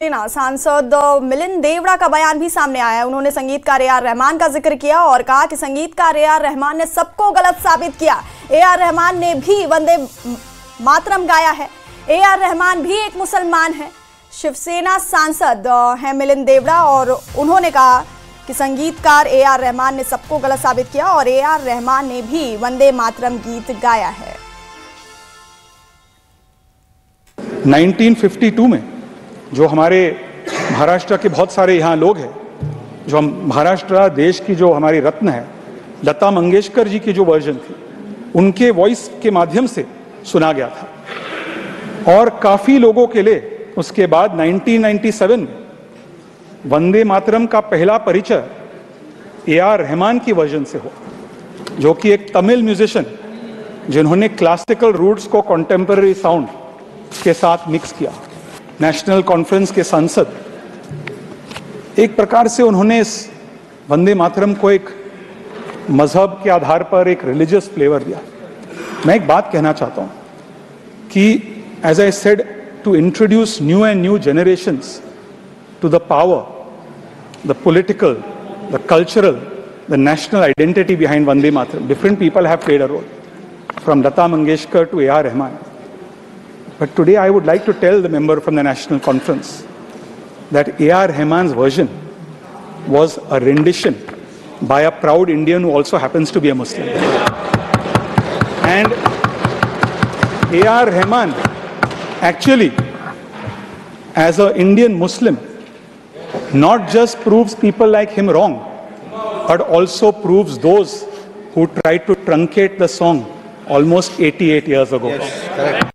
सेना सांसद मिलिंद देवरा का बयान भी सामने आया है। उन्होंने संगीतकार ए आर रहमान का जिक्र किया और कहा कि संगीतकार ए आर रहमान ने सबको गलत साबित किया। ए आर रहमान ने भी वंदे मातरम गाया है। ए आर रहमान भी एक मुसलमान है। शिवसेना सांसद हैं मिलिंद देवरा और उन्होंने कहा कि संगीतकार ए आर रहमान ने सबको गलत साबित किया और ए आर रहमान ने भी वंदे मातरम गीत गाया है। 1952 में जो हमारे महाराष्ट्र के बहुत सारे यहाँ लोग हैं, जो हम महाराष्ट्र देश की जो हमारी रत्न है लता मंगेशकर जी की जो वर्जन थी उनके वॉइस के माध्यम से सुना गया था। और काफ़ी लोगों के लिए उसके बाद 1997 में वंदे मातरम का पहला परिचय ए आर रहमान की वर्जन से हुआ, जो कि एक तमिल म्यूजिशियन जिन्होंने क्लासिकल रूट्स को कॉन्टेम्पररी साउंड के साथ मिक्स किया। नेशनल कॉन्फ्रेंस के सांसद एक प्रकार से उन्होंने इस वंदे मातरम को एक मजहब के आधार पर एक रिलीजियस फ्लेवर दिया। मैं एक बात कहना चाहता हूं कि as I said, to introduce new and new generations to the power, the political, the cultural, the national identity behind Vande Mataram, different people have played a role, from Lata Mangeshkar to A R Rahman. But today I would like to tell the member from the National Conference that A R Rahman's version was a rendition by a proud Indian who also happens to be a Muslim. And A R Rahman actually, as an Indian Muslim, not just proves people like him wrong, but also proves those who tried to truncate the song almost 88 years ago. Yes, correct.